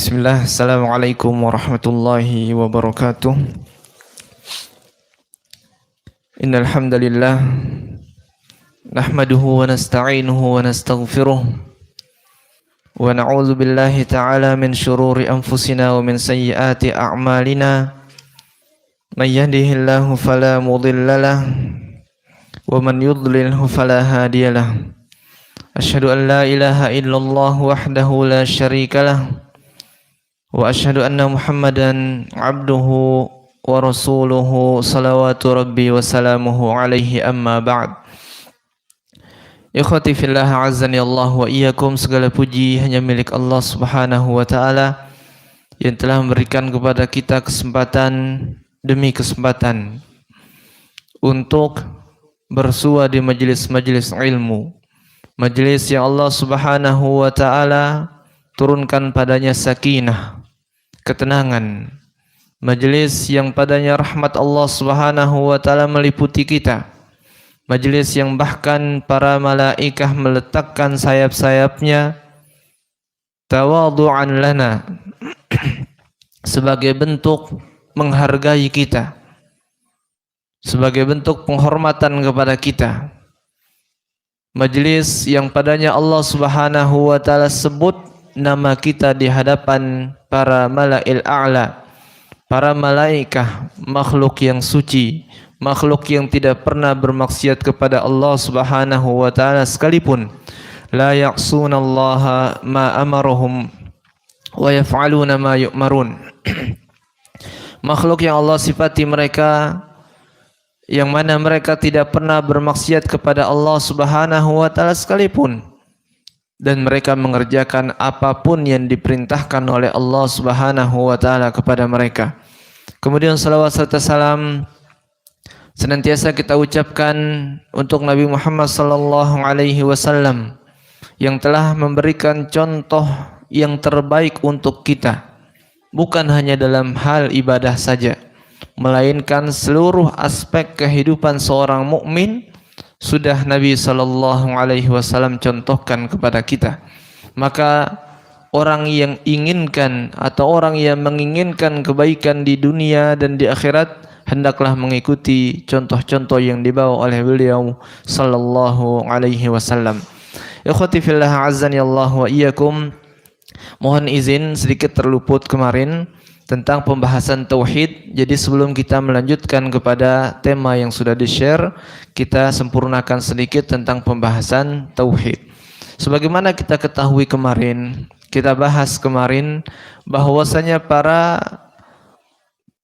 Bismillah, Assalamualaikum warahmatullahi wabarakatuh. Innal hamdalillah nahmaduhu wa nasta'inuhu wa nastaghfiruh wa na'udzu billahi ta'ala min syururi anfusina wa min sayyiati a'malina. May yahdihillahu fala mudhillalah wa man yudlilhu fala hadiyalah. Asyhadu an la ilaha illallah wahdahu la syarikalah wa asyhadu anna Muhammadan abduhu wa rasuluhu salawatu rabbi wa salamuhu alaihi amma ba'd. Ikhwati fillah azani Allah wa iyyakum, segala puji hanya milik Allah Subhanahu wa taala yang telah memberikan kepada kita kesempatan demi kesempatan untuk bersua di majelis-majelis ilmu, majelis yang Allah Subhanahu wa taala turunkan padanya sakinah, ketenangan, majelis yang padanya rahmat Allah Subhanahu wa taala meliputi kita, majelis yang bahkan para malaikah meletakkan sayap-sayapnya tawadhu'an lana sebagai bentuk menghargai kita, sebagai bentuk penghormatan kepada kita. Majelis yang padanya Allah Subhanahu wa taala sebut nama kita di hadapan para malail a'la, para malaikah, makhluk yang suci, makhluk yang tidak pernah bermaksiat kepada Allah Subhanahu wa taala sekalipun. La ya'sunallaha ma amaruhum wa yaf'aluna ma yu'marun. Makhluk yang Allah sifati mereka, yang mana mereka tidak pernah bermaksiat kepada Allah Subhanahu wa taala sekalipun, dan mereka mengerjakan apapun yang diperintahkan oleh Allah Subhanahu wa taala kepada mereka. Kemudian salawat serta salam senantiasa kita ucapkan untuk Nabi Muhammad sallallahu alaihi wasallam yang telah memberikan contoh yang terbaik untuk kita, bukan hanya dalam hal ibadah saja, melainkan seluruh aspek kehidupan seorang mukmin sudah Nabi sallallahu alaihi wasallam contohkan kepada kita. Maka orang yang inginkan atau orang yang menginginkan kebaikan di dunia dan di akhirat hendaklah mengikuti contoh-contoh yang dibawa oleh beliau sallallahu alaihi wasallam. Ikhwati fillah azani Allah wa iyyakum, mohon izin sedikit terluput kemarin tentang pembahasan tauhid. Jadi sebelum kita melanjutkan kepada tema yang sudah di-share, kita sempurnakan sedikit tentang pembahasan tauhid. Sebagaimana kita ketahui kemarin, kita bahas kemarin bahwasanya para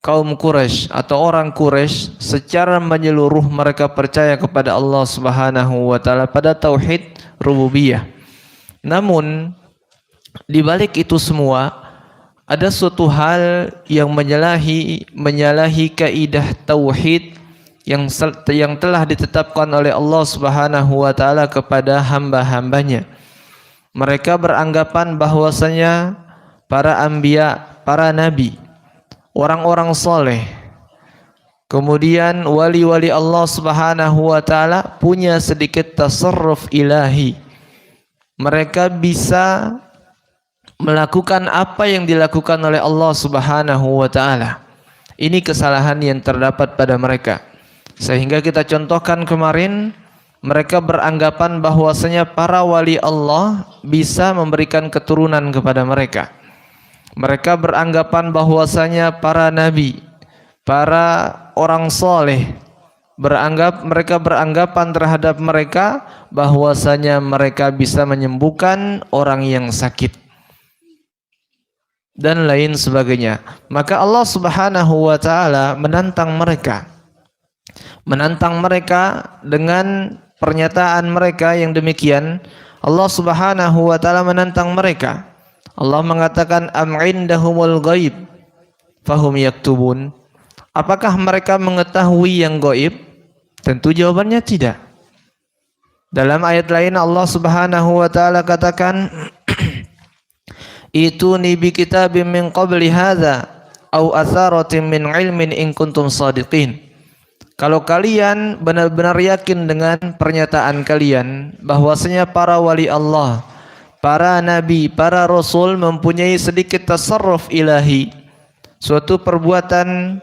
kaum Quraisy atau orang Quraisy secara menyeluruh mereka percaya kepada Allah Subhanahu wa taala pada tauhid rububiyah. Namun di balik itu semua ada suatu hal yang menyalahi kaidah tauhid yang telah ditetapkan oleh Allah Subhanahu wa taala kepada hamba-hambanya. Mereka beranggapan bahwasanya para anbiya, para nabi, orang-orang soleh, kemudian wali-wali Allah Subhanahu wa taala punya sedikit tasarruf ilahi. Mereka bisa melakukan apa yang dilakukan oleh Allah Subhanahu wa taala. Ini kesalahan yang terdapat pada mereka. Sehingga kita contohkan kemarin, mereka beranggapan bahwasanya para wali Allah bisa memberikan keturunan kepada mereka. Mereka beranggapan bahwasanya para nabi, para orang soleh, mereka beranggapan terhadap mereka bahwasanya mereka bisa menyembuhkan orang yang sakit dan lain sebagainya. Maka Allah Subhanahu wa taala menantang mereka dengan pernyataan mereka yang demikian. Allah Subhanahu wa taala menantang mereka. Allah mengatakan am indahumul ghaib fahum yaktubun. Apakah mereka mengetahui yang gaib? Tentu jawabannya tidak. Dalam ayat lain Allah Subhanahu wa taala katakan ituni bi kitabim min qabli hadza au atharatin min ilmin in kuntum shadiqin. Kalau kalian benar-benar yakin dengan pernyataan kalian bahwasanya para wali Allah para nabi, para rasul mempunyai sedikit tasarruf ilahi, suatu perbuatan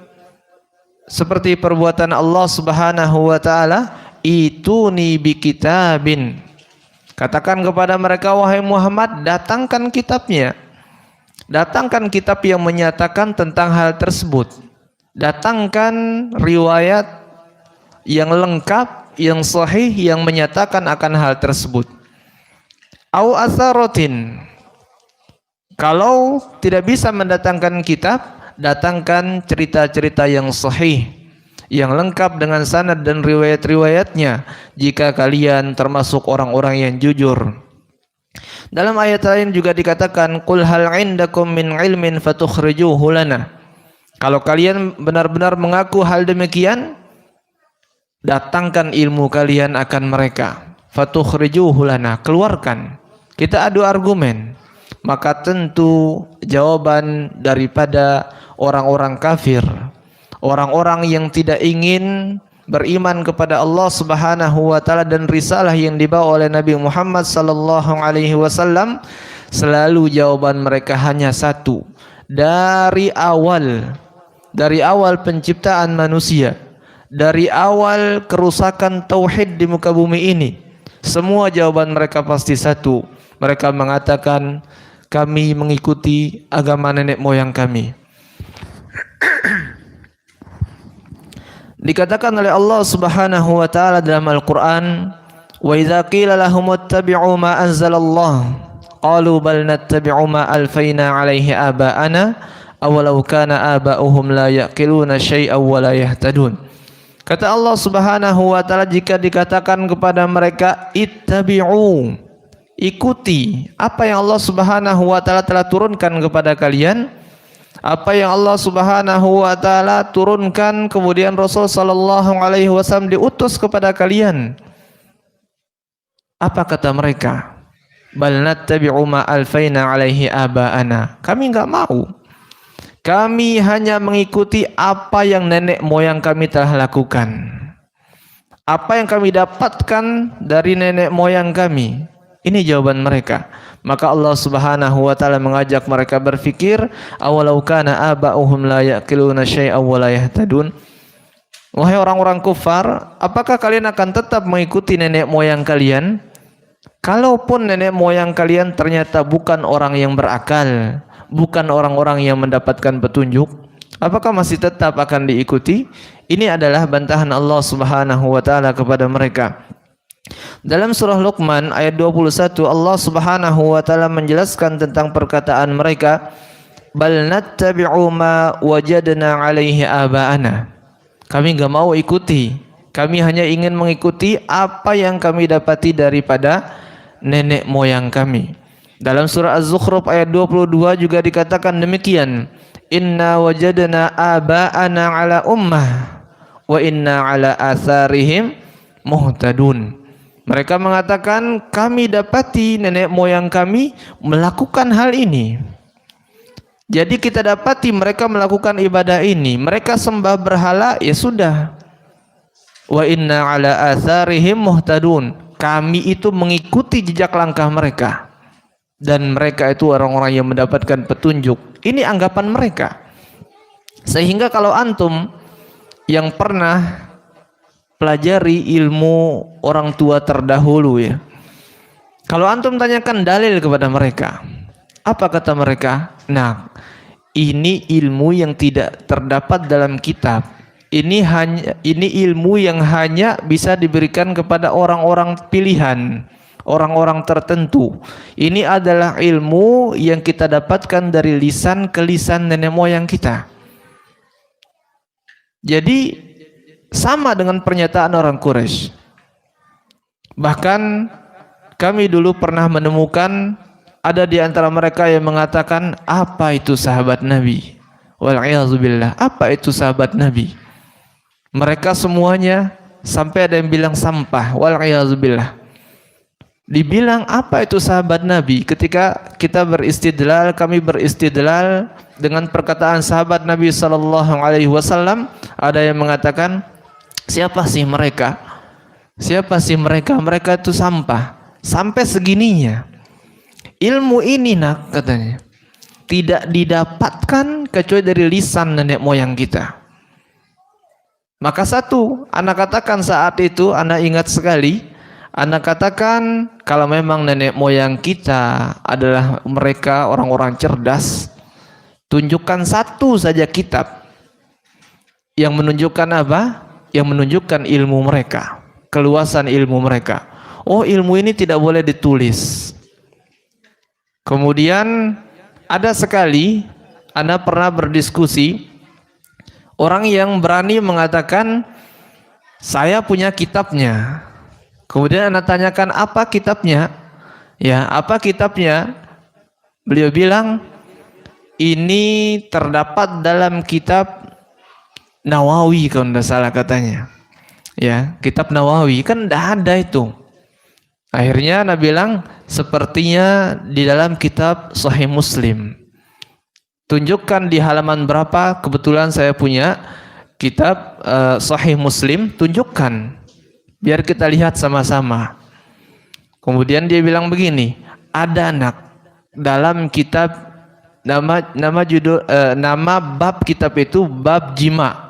seperti perbuatan Allah Subhanahu wa taala, ituni bi kitabin. Katakan kepada mereka, wahai Muhammad, datangkan kitabnya. Datangkan kitab yang menyatakan tentang hal tersebut. Datangkan riwayat yang lengkap, yang sahih, yang menyatakan akan hal tersebut. Au atharatin. Kalau tidak bisa mendatangkan kitab, datangkan cerita-cerita yang sahih, yang lengkap dengan sanad dan riwayat-riwayatnya, jika kalian termasuk orang-orang yang jujur. Dalam ayat lain juga dikatakan, qul hal indakum min ilmin fatukhrijuhu lana. Kalau kalian benar-benar mengaku hal demikian, datangkan ilmu kalian akan mereka. Fatukhrijuhu lana, keluarkan. Kita adu argumen. Maka tentu jawaban daripada orang-orang kafir, orang-orang yang tidak ingin beriman kepada Allah Subhanahu wa taala dan risalah yang dibawa oleh Nabi Muhammad sallallahu alaihi wasallam, selalu jawaban mereka hanya satu. Dari awal penciptaan manusia, dari awal kerusakan tauhid di muka bumi ini, semua jawaban mereka pasti satu. Mereka mengatakan, kami mengikuti agama nenek moyang kami. Dikatakan oleh Allah Subhanahu wa taala dalam Al-Qur'an, wa idza qila lahum ittabi'u ma anzalallah qalu bal nattabi'u ma alfayna 'alaihi aba'ana awalau kana aba'uhum la yaqiluna syai'an wa la yahtadun. Kata Allah Subhanahu wa taala, jika dikatakan kepada mereka ittabi'u, ikuti apa yang Allah Subhanahu wa taala telah turunkan kepada kalian, apa yang Allah Subhanahu wa taala turunkan, kemudian Rasul sallallahu alaihi wasallam diutus kepada kalian. Apa kata mereka? Bal nattabi'u ma alfaina alaihi aba'ana. Kami enggak mau. Kami hanya mengikuti apa yang nenek moyang kami telah lakukan. Apa yang kami dapatkan dari nenek moyang kami. Ini jawaban mereka. Maka Allah Subhanahu wa taala mengajak mereka berfikir, awalau kana aba'uhum la yaqiluna syai'an wa la yahtadun. Wahai orang-orang kufar, apakah kalian akan tetap mengikuti nenek moyang kalian? Kalaupun nenek moyang kalian ternyata bukan orang yang berakal, bukan orang-orang yang mendapatkan petunjuk, apakah masih tetap akan diikuti? Ini adalah bantahan Allah Subhanahu wa taala kepada mereka. Dalam surah Luqman ayat 21, Allah Subhanahu wa taala menjelaskan tentang perkataan mereka, bal nattabi'u ma wajadna 'alaihi aba'ana. Kami enggak mau ikuti, kami hanya ingin mengikuti apa yang kami dapati daripada nenek moyang kami. Dalam surah Az-Zukhruf ayat 22 juga dikatakan demikian, inna wajadna aba'ana 'ala ummah wa inna 'ala atharihim muhtadun. Mereka mengatakan, kami dapati nenek moyang kami melakukan hal ini. Jadi kita dapati mereka melakukan ibadah ini. Mereka sembah berhala, ya sudah. Wa inna ala atharihim muhtadun. Kami itu mengikuti jejak langkah mereka. Dan mereka itu orang-orang yang mendapatkan petunjuk. Ini anggapan mereka. Sehingga kalau antum yang pernah pelajari ilmu orang tua terdahulu ya, kalau antum tanyakan dalil kepada mereka, apa kata mereka? Nah, ini ilmu yang tidak terdapat dalam kitab. Ini ilmu yang hanya bisa diberikan kepada orang-orang pilihan, orang-orang tertentu. Ini adalah ilmu yang kita dapatkan dari lisan ke lisan nenek moyang kita. Jadi sama dengan pernyataan orang Quraisy. Bahkan kami dulu pernah menemukan ada di antara mereka yang mengatakan, apa itu sahabat Nabi? Wal'iyadzubillah, apa itu sahabat Nabi? Mereka semuanya sampai ada yang bilang sampah. Wal'iyadzubillah. Dibilang apa itu sahabat Nabi? Ketika kita beristidlal, kami beristidlal dengan perkataan sahabat Nabi sallallahu alaihi wasallam, ada yang mengatakan, siapa sih mereka? Siapa sih mereka? Mereka itu sampah. Sampai segininya. ilmu ini nak, katanya, tidak didapatkan kecuali dari lisan nenek moyang kita. Maka satu, anak katakan saat itu, anak ingat sekali, anak katakan kalau memang nenek moyang kita adalah mereka orang-orang cerdas, tunjukkan satu saja kitab yang menunjukkan apa? Yang menunjukkan ilmu mereka, keluasan ilmu mereka. Oh, ilmu ini tidak boleh ditulis. Kemudian ada sekali anak pernah berdiskusi, orang yang berani mengatakan saya punya kitabnya. Kemudian anak tanyakan apa kitabnya? Ya, apa kitabnya? Beliau bilang ini terdapat dalam kitab Nawawi, kalau tidak salah katanya. Ya, kitab Nawawi, kan tidak ada itu. Akhirnya anak bilang sepertinya di dalam kitab Sahih Muslim. Tunjukkan di halaman berapa, kebetulan saya punya kitab Sahih Muslim, tunjukkan biar kita lihat sama-sama. Kemudian dia bilang begini, ada anak dalam kitab nama bab kitab itu bab jima.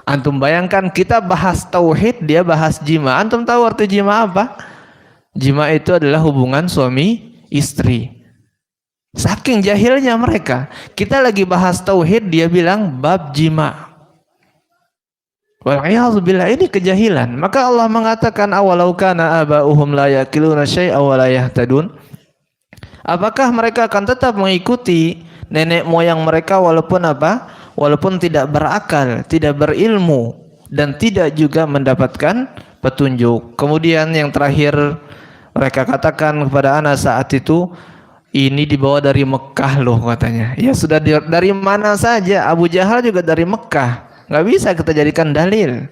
Antum bayangkan kita bahas tauhid, dia bahas jima. Antum tahu arti jima apa? Jima itu adalah hubungan suami istri. Saking jahilnya mereka. Kita lagi bahas tauhid, dia bilang bab jima. Wal'iyadzubillah, ini kejahilan. Maka Allah mengatakan awalau kana aba'uhum la yaqiluna syai'a wa la yahtadun. Apakah mereka akan tetap mengikuti nenek moyang mereka walaupun apa? Walaupun tidak berakal, tidak berilmu, dan tidak juga mendapatkan petunjuk. Kemudian yang terakhir mereka katakan kepada anak saat itu, ini dibawa dari Mekah loh katanya. Ya sudah, dari mana saja? Abu Jahal juga dari Mekah, nggak bisa kita jadikan dalil.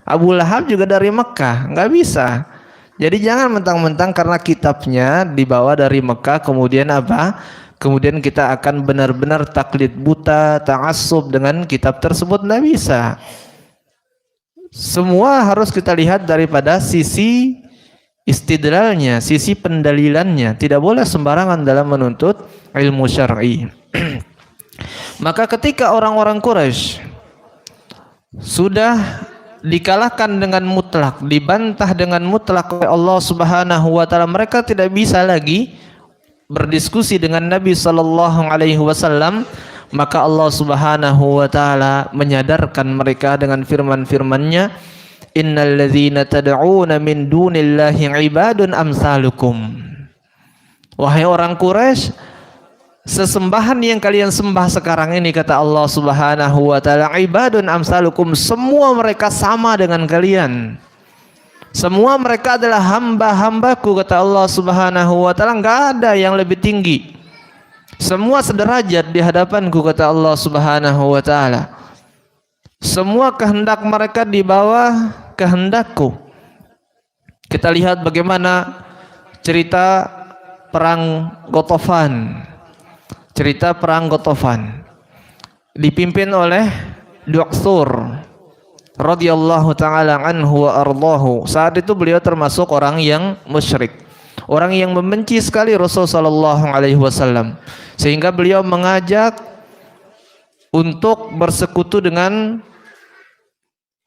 Abu Lahab juga dari Mekah, nggak bisa. Jadi jangan mentang-mentang karena kitabnya dibawa dari Mekah kemudian apa? Kemudian kita akan benar-benar taklid buta, ta'assub dengan kitab tersebut, tidak bisa. Semua harus kita lihat daripada sisi istidlalnya, sisi pendalilannya. Tidak boleh sembarangan dalam menuntut ilmu syar'i. Maka ketika orang-orang Quraisy sudah dikalahkan dengan mutlak, dibantah dengan mutlak oleh Allah Subhanahu wa taala, mereka tidak bisa lagi berdiskusi dengan Nabi sallallahu alaihi wasallam, maka Allah Subhanahu wa taala menyadarkan mereka dengan firman-firman-Nya, innal ladzina tad'una min dunillahi ibadun amsalukum. Wahai orang Quraisy, sesembahan yang kalian sembah sekarang ini, kata Allah Subhanahu wa taala, ibadun amsalukum, semua mereka sama dengan kalian. Semua mereka adalah hamba-hambaku, kata Allah Subhanahu wa taala, enggak ada yang lebih tinggi. Semua sederajat di hadapanku, kata Allah Subhanahu wa taala. Semua kehendak mereka di bawah kehendakku. Kita lihat bagaimana cerita perang Ghatafan. Cerita perang Ghatafan dipimpin oleh Du'sur radhiyallahu taala anhu wa ardahu. Saat itu beliau termasuk orang yang musyrik, orang yang membenci sekali Rasul sallallahu alaihi wasallam, sehingga beliau mengajak untuk bersekutu dengan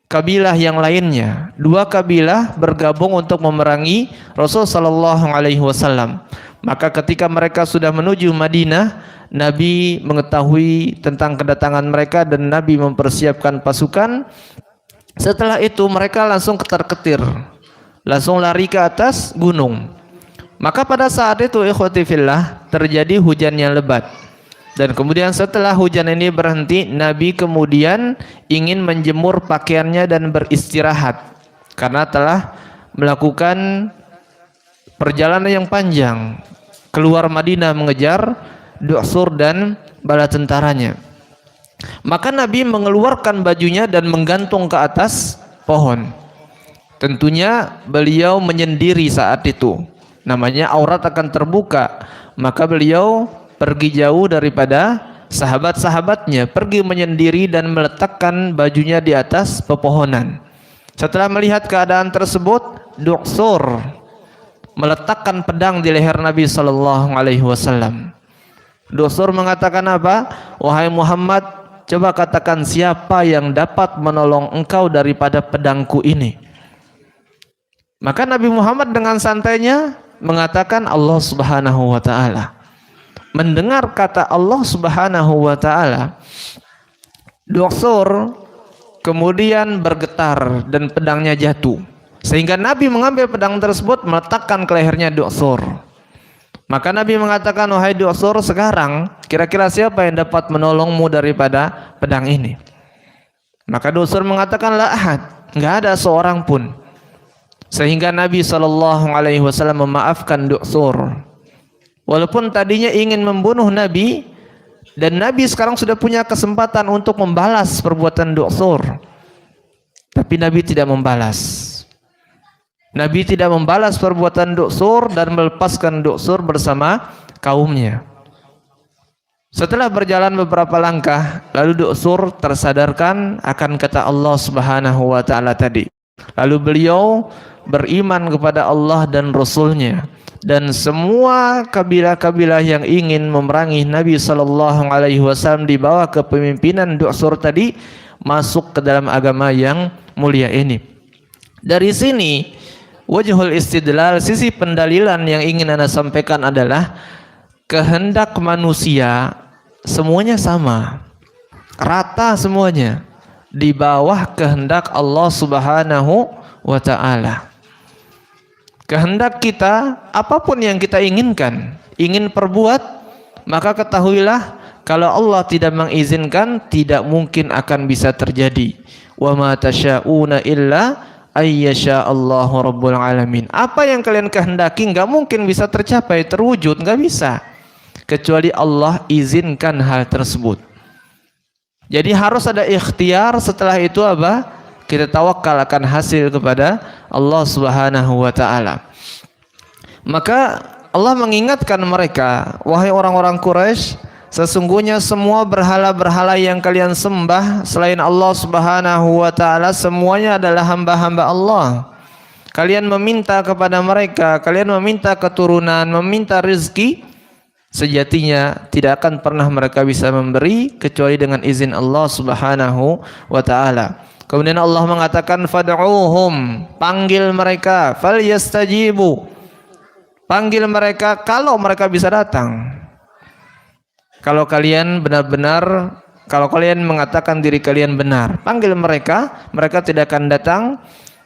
kabilah yang lainnya. Dua kabilah bergabung untuk memerangi Rasul sallallahu alaihi wasallam. Maka ketika mereka sudah menuju Madinah, Nabi mengetahui tentang kedatangan mereka dan Nabi mempersiapkan pasukan. Setelah itu mereka langsung ketar-ketir, langsung lari ke atas gunung. Maka pada saat itu ikhwati fillah, terjadi hujan yang lebat. Dan kemudian setelah hujan ini berhenti, Nabi kemudian ingin menjemur pakaiannya dan beristirahat karena telah melakukan perjalanan yang panjang keluar Madinah mengejar Du'sur dan bala tentaranya. Maka Nabi mengeluarkan bajunya dan menggantung ke atas pohon. Tentunya beliau menyendiri saat itu, namanya aurat akan terbuka. Maka beliau pergi jauh daripada sahabat-sahabatnya, pergi menyendiri dan meletakkan bajunya di atas pepohonan. Setelah melihat keadaan tersebut, Du'sur meletakkan pedang di leher Nabi sallallahu alaihi wasallam. Du'sur mengatakan apa? Wahai Muhammad, coba katakan siapa yang dapat menolong engkau daripada pedangku ini. Maka Nabi Muhammad dengan santainya mengatakan Allah Subhanahu wa taala. Mendengar kata Allah Subhanahu wa taala, Du'sur kemudian bergetar dan pedangnya jatuh. Sehingga Nabi mengambil pedang tersebut meletakkan ke lehernya Du'sur. Maka Nabi mengatakan, wahai Du'sur, sekarang kira-kira siapa yang dapat menolongmu daripada pedang ini? Maka Du'sur mengatakan, la ahad, enggak ada seorang pun. Sehingga Nabi SAW memaafkan Du'sur. Walaupun tadinya ingin membunuh Nabi, dan Nabi sekarang sudah punya kesempatan untuk membalas perbuatan Du'sur, tapi Nabi tidak membalas. Nabi tidak membalas perbuatan Du'sur dan melepaskan Du'sur bersama kaumnya. Setelah berjalan beberapa langkah, lalu Du'sur tersadarkan akan kata Allah Subhanahu wa taala tadi. Lalu beliau beriman kepada Allah dan Rasulnya. Dan semua kabilah-kabilah yang ingin memerangi Nabi sallallahu alaihi wasallam di bawah kepemimpinan Du'sur tadi masuk ke dalam agama yang mulia ini. Dari sini wajhul istidlal, sisi pendalilan yang ingin Anda sampaikan adalah kehendak manusia semuanya sama, rata semuanya di bawah kehendak Allah Subhanahu wa taala. Kehendak kita, apapun yang kita inginkan, ingin perbuat, maka ketahuilah kalau Allah tidak mengizinkan, tidak mungkin akan bisa terjadi. Wa ma tasya'una illa ayyasha Allahu rabbul alamin. Apa yang kalian kehendaki enggak mungkin bisa tercapai, terwujud, enggak bisa, kecuali Allah izinkan hal tersebut. Jadi harus ada ikhtiar, setelah itu apa? Kita tawakal akan hasil kepada Allah Subhanahu wa taala. Maka Allah mengingatkan mereka, wahai orang-orang Quraisy, sesungguhnya semua berhala-berhala yang kalian sembah selain Allah Subhanahu wa taala semuanya adalah hamba-hamba Allah. Kalian meminta kepada mereka, kalian meminta keturunan, meminta rezeki, sejatinya tidak akan pernah mereka bisa memberi kecuali dengan izin Allah Subhanahu wa taala. Kemudian Allah mengatakan fad'uhum, panggil mereka, falyastajibu, panggil mereka kalau mereka bisa datang. Kalau kalian benar-benar, kalau kalian mengatakan diri kalian benar, panggil mereka, mereka tidak akan datang.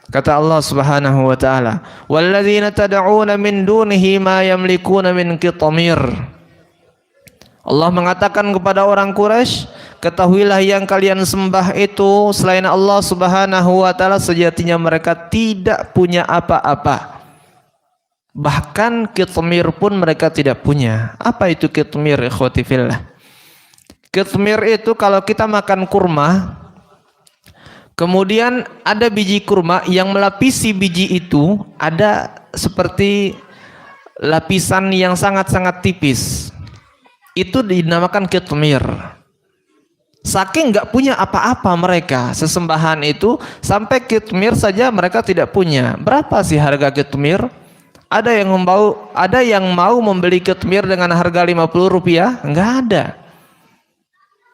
Kata Allah Subhanahu wa taala, walladzina tad'una min dunihi ma yamlikuna min qitmir. Allah mengatakan kepada orang Quraisy, ketahuilah yang kalian sembah itu selain Allah Subhanahu wa taala sejatinya mereka tidak punya apa-apa. Bahkan qitmir pun mereka tidak punya. Apa itu qitmir, ikhwati fillah? Qitmir itu kalau kita makan kurma, kemudian ada biji kurma yang melapisi biji itu, ada seperti lapisan yang sangat-sangat tipis. Itu dinamakan qitmir. Saking nggak punya apa-apa mereka sesembahan itu, sampai qitmir saja mereka tidak punya. Berapa sih harga qitmir? Ada yang mau membeli qitmir dengan harga 50 rupiah? Nggak ada.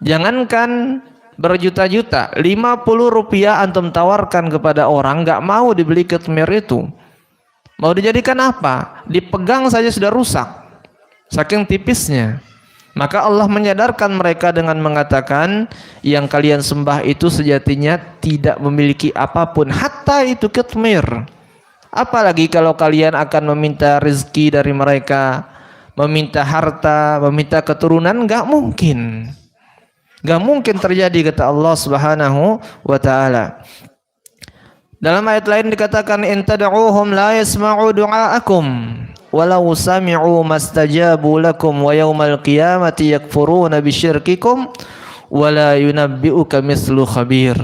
Jangankan berjuta-juta, 50 rupiah antum tawarkan kepada orang, nggak mau dibeli qitmir itu. Mau dijadikan apa? Dipegang saja sudah rusak, saking tipisnya. Maka Allah menyadarkan mereka dengan mengatakan, yang kalian sembah itu sejatinya tidak memiliki apapun, hatta itu qitmir. Apalagi kalau kalian akan meminta rezeki dari mereka, meminta harta, meminta keturunan, nggak mungkin. Nggak mungkin terjadi, kata Allah Subhanahu wa taala. Dalam ayat lain dikatakan, in tad'uhum la yasma'u du'aakum walau sami'u mastajabu lakum wa yaumal qiyamati yakfuruna bisyirkikum wa la yunabbi'uka mislu khabir.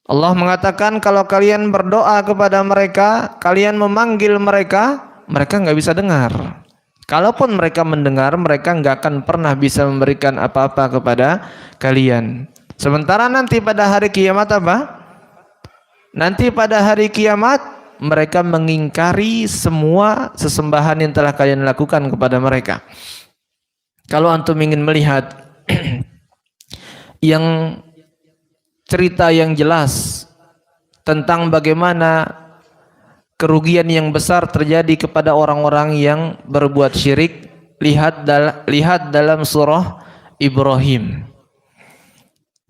Allah mengatakan kalau kalian berdoa kepada mereka, kalian memanggil mereka, mereka nggak bisa dengar. Kalaupun mereka mendengar, mereka nggak akan pernah bisa memberikan apa-apa kepada kalian. Sementara nanti pada hari kiamat apa? Nanti pada hari kiamat mereka mengingkari semua sesembahan yang telah kalian lakukan kepada mereka. Kalau antum ingin melihat yang cerita yang jelas tentang bagaimana kerugian yang besar terjadi kepada orang-orang yang berbuat syirik, lihat dalam surah Ibrahim.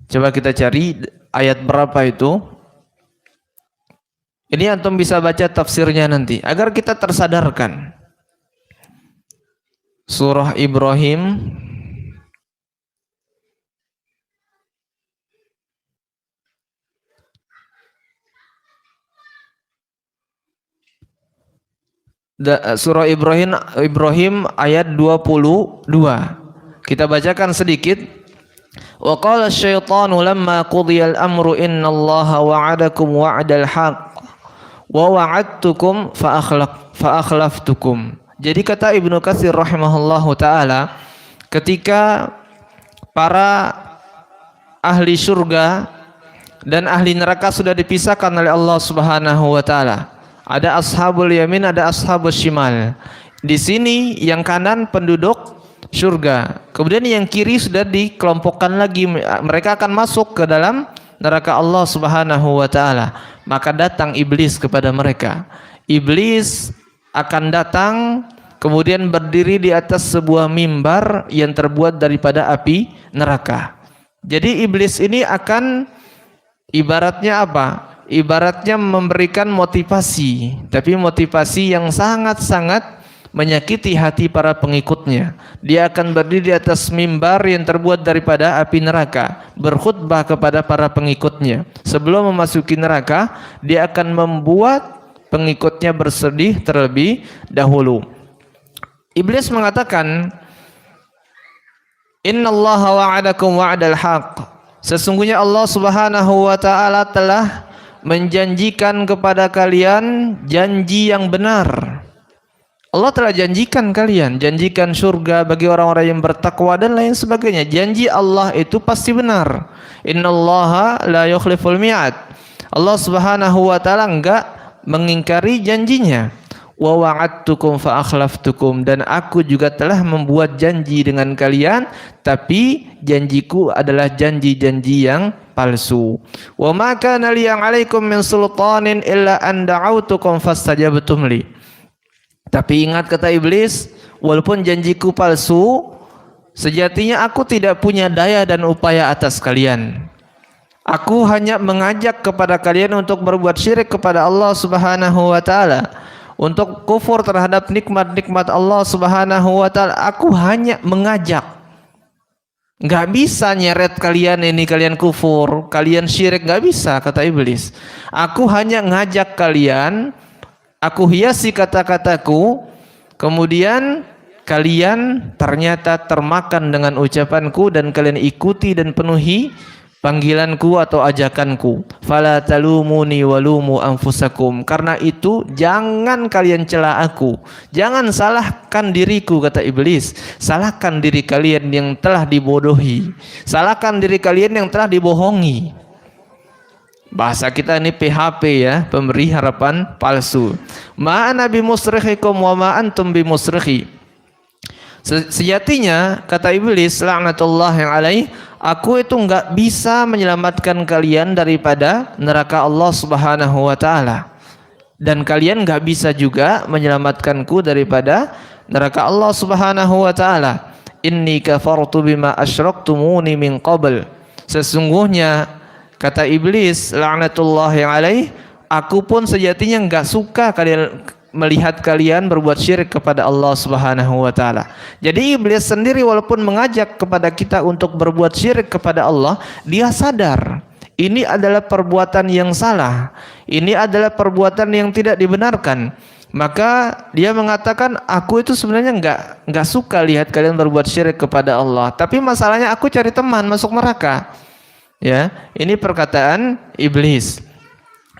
Coba kita cari ayat berapa itu. Ini antum bisa baca tafsirnya nanti agar kita tersadarkan. Surah Ibrahim Surah Ibrahim ayat 22. Kita bacakan sedikit. Wa qala asy-syaitanu lamma qudiyal amru innallaha wa'adakum wa'dal haqq wa wa'adtukum fa akhlaftukum. Jadi kata Ibnu Katsir rahimahullahu taala, ketika para ahli surga dan ahli neraka sudah dipisahkan oleh Allah Subhanahu wa taala. Ada ashabul yamin, ada ashabus shimal. Di sini yang kanan penduduk surga, kemudian yang kiri sudah dikelompokkan lagi, mereka akan masuk ke dalam neraka Allah Subhanahu wa taala. Maka datang iblis kepada mereka. Iblis akan datang kemudian berdiri di atas sebuah mimbar yang terbuat daripada api neraka. Jadi iblis ini akan ibaratnya apa? Ibaratnya memberikan motivasi, tapi motivasi yang sangat-sangat menyakiti hati para pengikutnya. Dia akan berdiri di atas mimbar yang terbuat daripada api neraka, berkhutbah kepada para pengikutnya. Sebelum memasuki neraka, dia akan membuat pengikutnya bersedih terlebih dahulu. Iblis mengatakan, Innallaha wa'adakum wa'dal haqq. Sesungguhnya Allah Subhanahu wa taala telah menjanjikan kepada kalian janji yang benar. Allah telah janjikan kalian, janjikan surga bagi orang-orang yang bertakwa dan lain sebagainya. Janji Allah itu pasti benar. Innallaha la yukhliful mi'ad. Allah Subhanahu wa taala enggak mengingkari janjinya. Wa wa'adtukum fa akhlaftukum, dan aku juga telah membuat janji dengan kalian, tapi janjiku adalah janji-janji yang palsu. Wa ma kana li 'alaikum min sultanin illa an da'autukum fastajabtum li. Tapi ingat kata iblis, walaupun janjiku palsu, sejatinya aku tidak punya daya dan upaya atas kalian. Aku hanya mengajak kepada kalian untuk berbuat syirik kepada Allah Subhanahu wa taala, untuk kufur terhadap nikmat-nikmat Allah Subhanahu wa taala. Aku hanya mengajak. Enggak bisa nyeret kalian ini, kalian kufur, kalian syirik, enggak bisa kata iblis. Aku hanya ngajak kalian, aku hiasi kata-kataku, kemudian kalian ternyata termakan dengan ucapanku dan kalian ikuti dan penuhi panggilanku atau ajakanku. Fala talumuni walumu anfusakum. Karena itu jangan kalian cela aku, jangan salahkan diriku kata iblis. Salahkan diri kalian yang telah dibodohi, salahkan diri kalian yang telah dibohongi. Bahasa kita ini PHP ya, pemberi harapan palsu. Ma ana bimusrikhikum wa ma antum bimusrikhi. Sejatinya kata iblis laknatullahi alaih, aku itu enggak bisa menyelamatkan kalian daripada neraka Allah Subhanahu wa taala, dan kalian enggak bisa juga menyelamatkanku daripada neraka Allah Subhanahu wa taala. Inni kafartu bima asyraktumuni min qabl. Sesungguhnya kata iblis laknatullahi alaih, aku pun sejatinya enggak suka kalian melihat kalian berbuat syirik kepada Allah Subhanahu wa taala. Jadi iblis sendiri walaupun mengajak kepada kita untuk berbuat syirik kepada Allah, dia sadar ini adalah perbuatan yang salah, ini adalah perbuatan yang tidak dibenarkan. Maka dia mengatakan, aku itu sebenarnya enggak suka lihat kalian berbuat syirik kepada Allah, tapi masalahnya aku cari teman masuk neraka. Ya, ini perkataan iblis.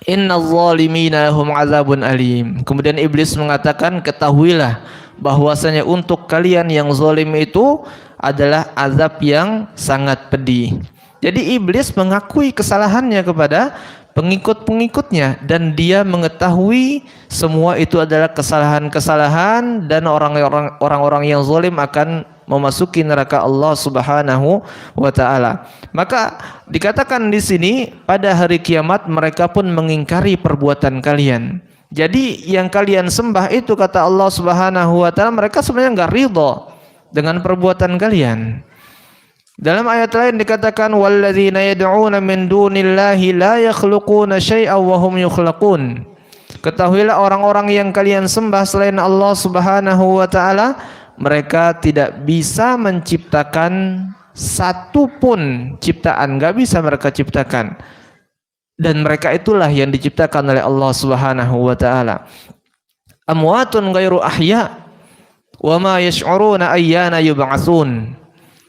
Innal zalimina lahum azabun alim. Kemudian iblis mengatakan, ketahuilah bahwasanya untuk kalian yang zalim itu adalah azab yang sangat pedih. Jadi iblis mengakui kesalahannya kepada pengikut-pengikutnya, dan dia mengetahui semua itu adalah kesalahan-kesalahan dan orang-orang yang zalim akan memasuki neraka Allah Subhanahu wa taala. Maka dikatakan di sini pada hari kiamat mereka pun mengingkari perbuatan kalian. Jadi yang kalian sembah itu, kata Allah Subhanahu wa taala, mereka sebenarnya enggak ridha dengan perbuatan kalian. Dalam ayat lain dikatakan walladzina yad'una min dunillahi la yakhluquna syai'an wa hum yukhlaqun. Ketahuilah orang-orang yang kalian sembah selain Allah Subhanahu wa taala, mereka tidak bisa menciptakan satu pun ciptaan, enggak bisa mereka ciptakan. Dan mereka itulah yang diciptakan oleh Allah Subhanahu wa taala. Amwatun ghairu ahya wa ma yash'uruna ayyana yub'atsun.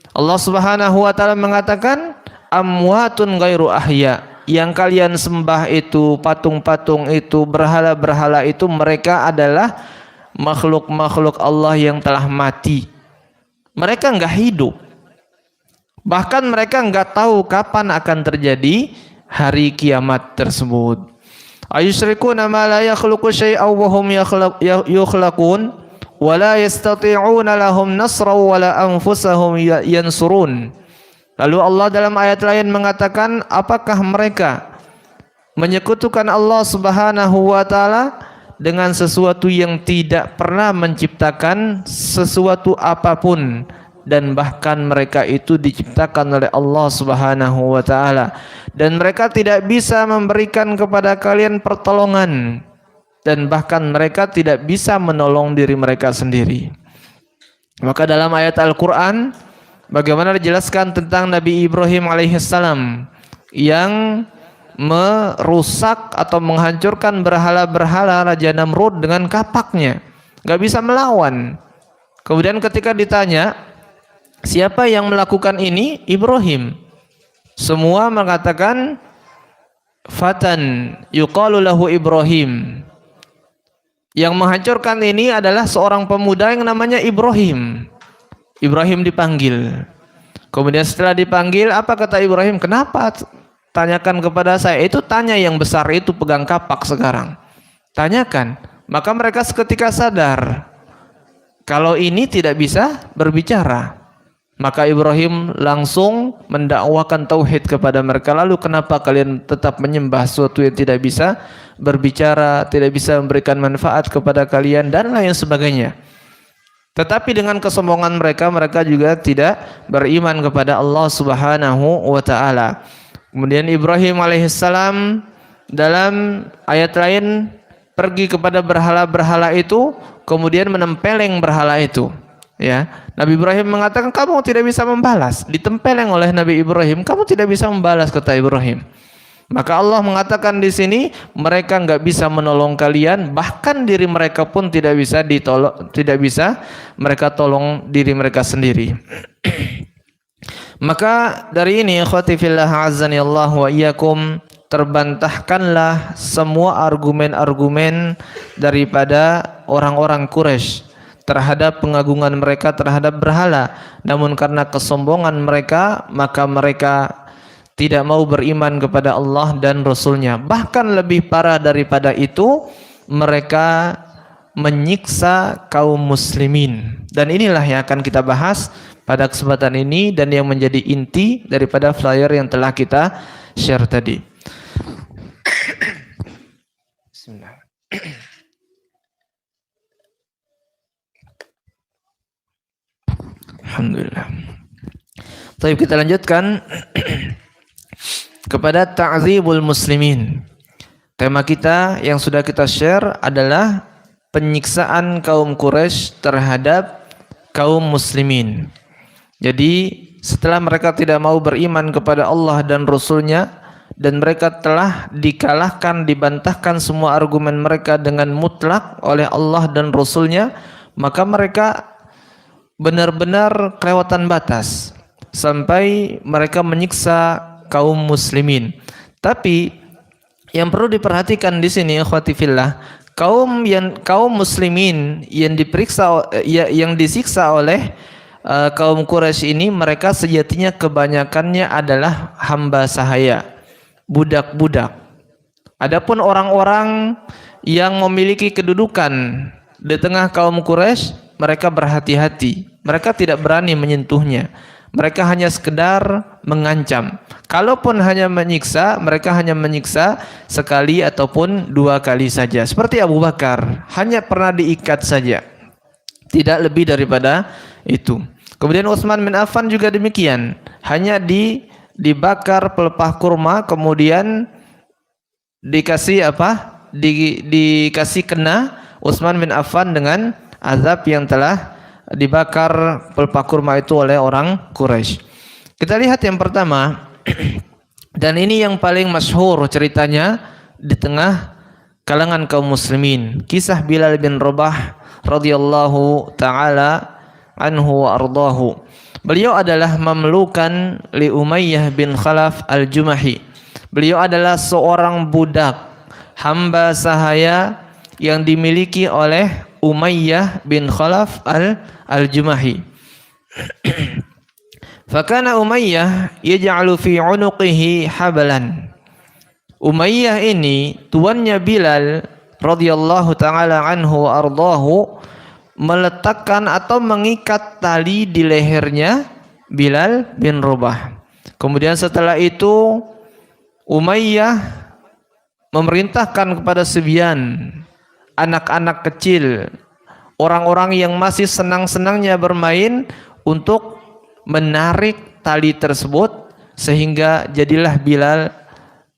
Allah Subhanahu wa taala mengatakan amwatun ghairu ahya, yang kalian sembah itu, patung-patung itu, berhala-berhala itu, mereka adalah makhluk-makhluk Allah yang telah mati. Mereka enggak hidup. Bahkan mereka enggak tahu kapan akan terjadi hari kiamat tersebut. Ayusyrikuna ma la yakhluqu syai'an wa hum yukhlaqun wa la yastati'una lahum nasra wa la anfusahum yansurun. Lalu Allah dalam ayat lain mengatakan, apakah mereka menyekutukan Allah Subhanahu wa taala dengan sesuatu yang tidak pernah menciptakan sesuatu apapun, dan bahkan mereka itu diciptakan oleh Allah Subhanahu wa taala, dan mereka tidak bisa memberikan kepada kalian pertolongan, dan bahkan mereka tidak bisa menolong diri mereka sendiri. Maka dalam ayat Al-Qur'an bagaimana dijelaskan tentang Nabi Ibrahim alaihissalam yang merusak atau menghancurkan berhala-berhala Raja Namrud dengan kapaknya, nggak bisa melawan. Kemudian ketika ditanya siapa yang melakukan ini, Ibrahim. Semua mengatakan fatan yuqalu lahu Ibrahim. Yang menghancurkan ini adalah seorang pemuda yang namanya Ibrahim. Ibrahim dipanggil. Kemudian setelah dipanggil, apa kata Ibrahim? Kenapa tanyakan kepada saya? Itu tanya yang besar itu, pegang kapak sekarang. Tanyakan. Maka mereka seketika sadar kalau ini tidak bisa berbicara. Maka Ibrahim langsung mendakwakan tauhid kepada mereka. Lalu kenapa kalian tetap menyembah sesuatu yang tidak bisa berbicara, tidak bisa memberikan manfaat kepada kalian, dan lain sebagainya. Tetapi dengan kesombongan mereka, mereka juga tidak beriman kepada Allah Subhanahu wa taala. Kemudian Ibrahim alaihissalam dalam ayat lain pergi kepada berhala-berhala itu, kemudian menempeleng berhala itu. Ya, Nabi Ibrahim mengatakan kamu tidak bisa membalas. Ditempeleng oleh Nabi Ibrahim, kamu tidak bisa membalas, kata Ibrahim. Maka Allah mengatakan di sini mereka enggak bisa menolong kalian, bahkan diri mereka pun tidak bisa ditolong, tidak bisa mereka tolong diri mereka sendiri. Maka dari ini ikhwati fillah azani Allah wa iyyakum, terbantahkanlah semua argumen-argumen daripada orang-orang Quraisy terhadap pengagungan mereka terhadap berhala. Namun karena kesombongan mereka, maka mereka tidak mau beriman kepada Allah dan Rasulnya. Bahkan lebih parah daripada itu, mereka menyiksa kaum muslimin. Dan inilah yang akan kita bahas pada kesempatan ini, dan yang menjadi inti daripada flyer yang telah kita share tadi. Bismillah. Alhamdulillah. Baik, kita lanjutkan kepada ta'zibul muslimin. Tema kita yang sudah kita share adalah penyiksaan kaum Quraisy terhadap kaum muslimin. Jadi setelah mereka tidak mau beriman kepada Allah dan Rasulnya, dan mereka telah dikalahkan, dibantahkan semua argumen mereka dengan mutlak oleh Allah dan Rasulnya, maka mereka benar-benar kelewatan batas sampai mereka menyiksa kaum muslimin. Tapi yang perlu diperhatikan di sini ikhwati fillah, kaum muslimin yang disiksa oleh kaum Quraisy ini, mereka sejatinya kebanyakannya adalah hamba sahaya, budak-budak. Adapun orang-orang yang memiliki kedudukan di tengah kaum Quraisy, mereka berhati-hati. Mereka tidak berani menyentuhnya. Mereka hanya sekedar mengancam. Kalaupun hanya menyiksa, mereka hanya menyiksa sekali ataupun dua kali saja. Seperti Abu Bakar, hanya pernah diikat saja. Tidak lebih daripada itu. Kemudian Utsman bin Affan juga demikian. Hanya dibakar pelepah kurma, kemudian dikasih apa? Dikasih kena Utsman bin Affan dengan azab yang telah dibakar pelepah kurma itu oleh orang Quraisy. Kita lihat yang pertama, dan ini yang paling masyhur ceritanya di tengah kalangan kaum muslimin, kisah Bilal bin Rabah radhiyallahu taala anhu wa ardahu. Beliau adalah mamlukan li Umayyah bin Khalaf al-Jumahi. Beliau adalah seorang budak, hamba sahaya yang dimiliki oleh Umayyah bin Khalaf al-Jumahi. Fakana Umayyah yaj'alu fi 'unuqihi habalan. Umayyah ini tuannya Bilal radhiyallahu taala anhu wa ardahu meletakkan atau mengikat tali di lehernya Bilal bin Rabah. Kemudian setelah itu Umayyah memerintahkan kepada Sibyan, anak-anak kecil, orang-orang yang masih senang-senangnya bermain, untuk menarik tali tersebut sehingga jadilah Bilal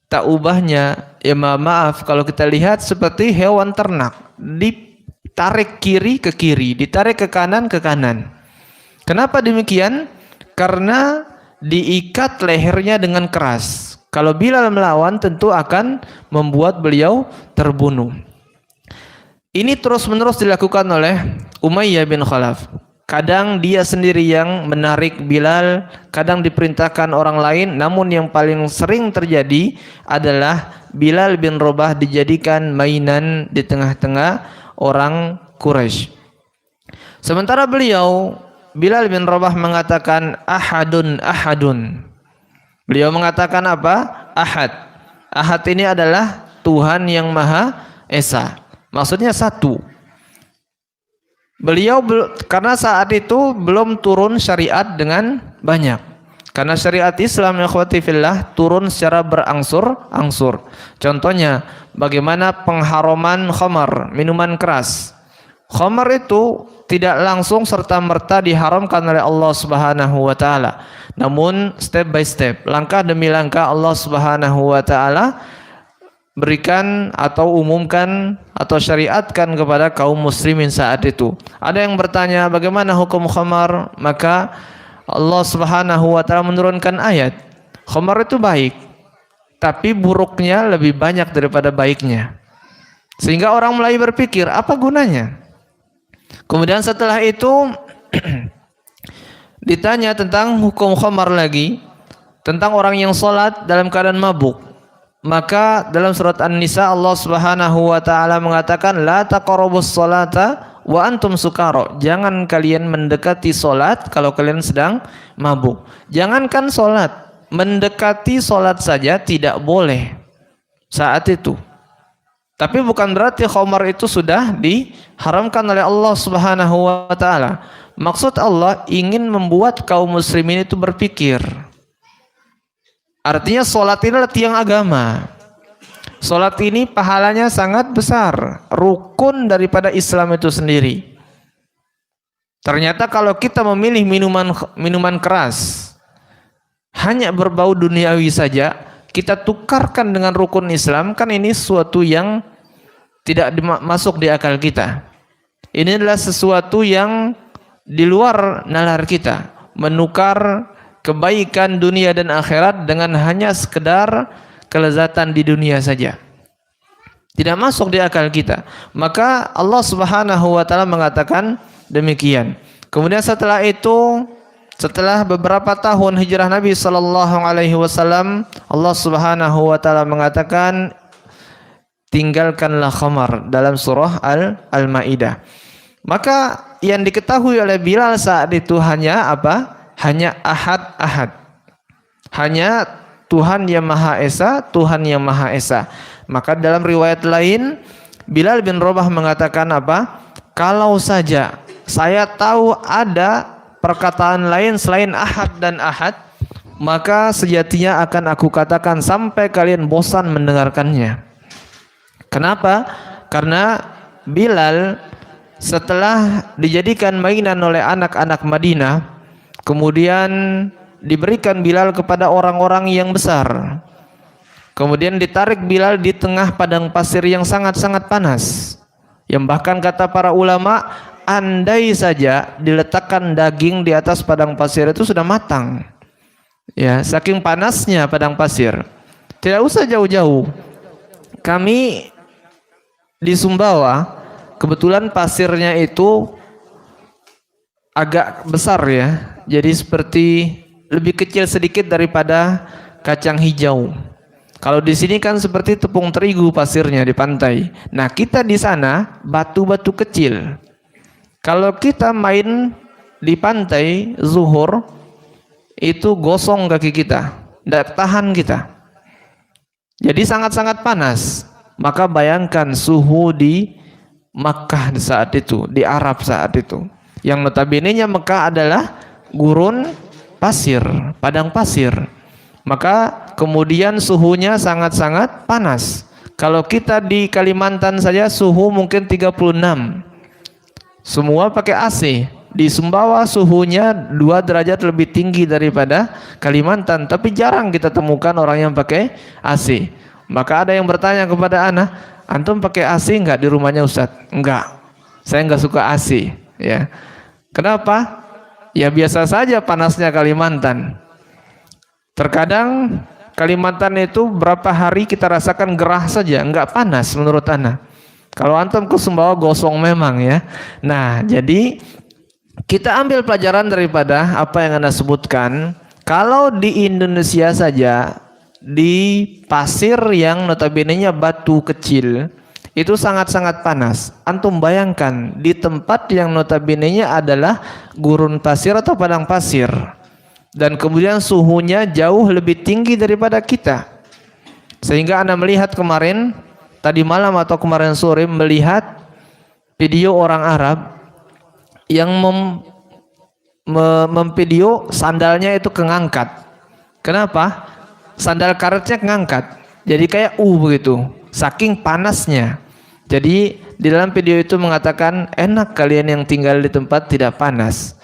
tak ubahnya, ya maaf kalau kita lihat seperti hewan ternak, ditarik kiri ke kiri, ditarik ke kanan ke kanan. Kenapa demikian? Karena diikat lehernya dengan keras. Kalau Bilal melawan tentu akan membuat beliau terbunuh. Ini terus-menerus dilakukan oleh Umayyah bin Khalaf. Kadang dia sendiri yang menarik Bilal, kadang diperintahkan orang lain, namun yang paling sering terjadi adalah Bilal bin Rabah dijadikan mainan di tengah-tengah orang Quraisy. Sementara beliau, Bilal bin Rabah mengatakan ahadun ahadun. Beliau mengatakan apa? Ahad. Ahad ini adalah Tuhan yang Maha Esa. Maksudnya satu. Beliau karena saat itu belum turun syariat dengan banyak. Karena syariat Islam, ikhwati fillah, turun secara berangsur-angsur. Contohnya bagaimana pengharaman khamar, minuman keras. Khamar itu tidak langsung serta-merta diharamkan oleh Allah Subhanahu wa taala. Namun step by step, langkah demi langkah Allah Subhanahu wa taala berikan atau umumkan atau syariatkan kepada kaum muslimin saat itu. Ada yang bertanya bagaimana hukum khamar, maka Allah Subhanahu wa taala menurunkan ayat, khamar itu baik, tapi buruknya lebih banyak daripada baiknya. Sehingga orang mulai berpikir, apa gunanya? Kemudian setelah itu ditanya tentang hukum khamar lagi, tentang orang yang salat dalam keadaan mabuk. Maka dalam surat An-Nisa Allah Subhanahu wa taala mengatakan la taqrabus sholata wa antum sukara. Jangan kalian mendekati salat kalau kalian sedang mabuk. Jangankan salat, mendekati salat saja tidak boleh saat itu. Tapi bukan berarti khamar itu sudah diharamkan oleh Allah Subhanahu wa taala. Maksud Allah ingin membuat kaum muslimin itu berpikir. Artinya sholat ini adalah tiang agama. Sholat ini pahalanya sangat besar, rukun daripada Islam itu sendiri. Ternyata kalau kita memilih minuman keras, hanya berbau duniawi saja, kita tukarkan dengan rukun Islam, kan ini sesuatu yang tidak masuk di akal kita. Ini adalah sesuatu yang di luar nalar kita, menukar kebaikan dunia dan akhirat dengan hanya sekedar kelezatan di dunia saja. Tidak masuk di akal kita. Maka Allah Subhanahu wa taala mengatakan demikian. Kemudian setelah itu, setelah beberapa tahun hijrah Nabi sallallahu alaihi wasallam, Allah Subhanahu wa taala mengatakan tinggalkanlah khamar dalam surah Al-Maidah. Maka yang diketahui oleh Bilal saat itu hanya apa? Hanya ahad-ahad. Hanya Tuhan yang Maha Esa, Tuhan yang Maha Esa. Maka dalam riwayat lain Bilal bin Rabah mengatakan apa? Kalau saja saya tahu ada perkataan lain selain ahad dan ahad, maka sejatinya akan aku katakan sampai kalian bosan mendengarkannya. Kenapa? Karena Bilal setelah dijadikan mainan oleh anak-anak Madinah, kemudian diberikan Bilal kepada orang-orang yang besar. Kemudian ditarik Bilal di tengah padang pasir yang sangat-sangat panas. Yang bahkan kata para ulama, andai saja diletakkan daging di atas padang pasir itu sudah matang. Ya, saking panasnya padang pasir. Tidak usah jauh-jauh. Kami di Sumbawa, kebetulan pasirnya itu agak besar ya. Jadi seperti lebih kecil sedikit daripada kacang hijau. Kalau di sini kan seperti tepung terigu pasirnya di pantai. Nah, kita di sana batu-batu kecil. Kalau kita main di pantai zuhur, itu gosong kaki kita, tidak tahan kita. Jadi sangat-sangat panas. Maka bayangkan suhu di Makkah saat itu, di Arab saat itu. Yang notabene-nya Mekah adalah gurun pasir, padang pasir. Maka kemudian suhunya sangat-sangat panas. Kalau kita di Kalimantan saja suhu mungkin 36. Semua pakai AC. Di Sumbawa suhunya 2 derajat lebih tinggi daripada Kalimantan, tapi jarang kita temukan orang yang pakai AC. Maka ada yang bertanya kepada ana, antum pakai AC enggak di rumahnya Ustadz? Enggak. Saya enggak suka AC, ya. Kenapa? Ya biasa saja panasnya Kalimantan. Terkadang Kalimantan itu berapa hari kita rasakan gerah saja, enggak panas menurut ana. Kalau antum ke Sumbawa gosong memang ya. Nah, jadi kita ambil pelajaran daripada apa yang anda sebutkan. Kalau di Indonesia saja, di pasir yang notabene-nya batu kecil, itu sangat-sangat panas. Antum bayangkan di tempat yang notabene-nya adalah gurun pasir atau padang pasir, dan kemudian suhunya jauh lebih tinggi daripada kita. Sehingga anda melihat kemarin, tadi malam atau kemarin sore, melihat video orang Arab yang memvideo sandalnya itu kengangkat. Kenapa? Sandal karetnya kengangkat. Jadi kayak begitu. Saking panasnya. Jadi di dalam video itu mengatakan enak kalian yang tinggal di tempat tidak panas.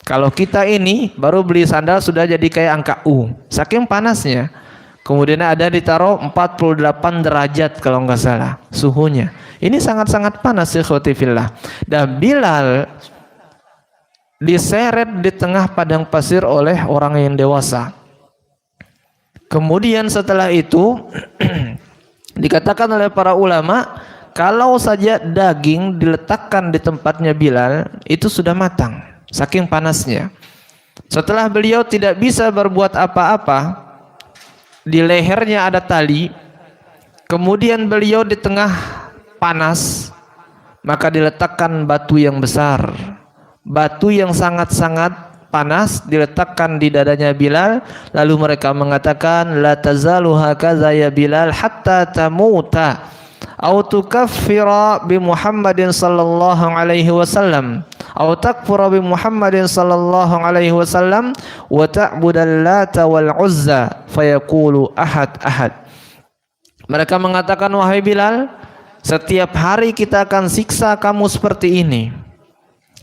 Kalau kita ini baru beli sandal sudah jadi kayak angka U. Saking panasnya. Kemudian ada ditaruh 48 derajat kalau nggak salah suhunya. Ini sangat-sangat panas ikhwati fillah. Dan Bilal diseret di tengah padang pasir oleh orang yang dewasa. Kemudian setelah itu dikatakan oleh para ulama, kalau saja daging diletakkan di tempatnya Bilal itu sudah matang, saking panasnya. Setelah beliau tidak bisa berbuat apa-apa, di lehernya ada tali, kemudian beliau di tengah panas, maka diletakkan batu yang besar. Batu yang sangat-sangat panas diletakkan di dadanya Bilal, lalu mereka mengatakan la tazalu hakaza ya Bilal hatta tamuta au tukaffira bi Muhammadin sallallahu alaihi wasallam au takfura bi Muhammadin sallallahu alaihi wasallam wa ta'budal Lata wal Uzza fayaqulu ahad ahad. Mereka mengatakan, wahai Bilal, setiap hari kita akan siksa kamu seperti ini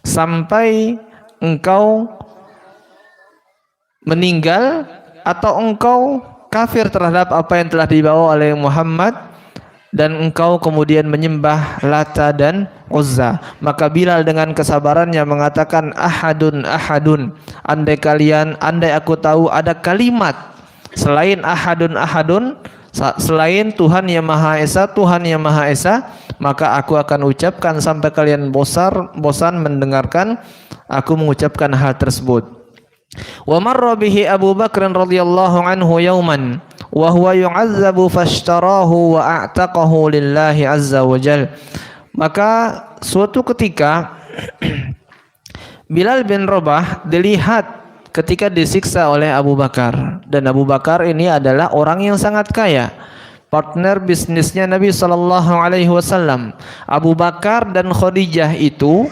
sampai engkau meninggal atau engkau kafir terhadap apa yang telah dibawa oleh Muhammad, dan engkau kemudian menyembah Lata dan Uzza. Maka Bilal dengan kesabarannya mengatakan ahadun ahadun. Andai aku tahu ada kalimat selain ahadun ahadun, selain Tuhan yang Maha Esa, Tuhan yang Maha Esa, maka aku akan ucapkan sampai kalian bosan mendengarkan aku mengucapkan hal tersebut. Wa marra bihi Abu Bakr radhiyallahu anhu yauman wa huwa yu'azzabu fashtarahu wa a'taqahu lillahi azza wa jal. Maka suatu ketika Bilal bin Rabah dilihat ketika disiksa oleh Abu Bakar. dan Abu Bakar ini adalah orang yang sangat kaya, partner bisnisnya Nabi Shallallahu Alaihi Wasallam. Abu Bakar dan Khadijah itu,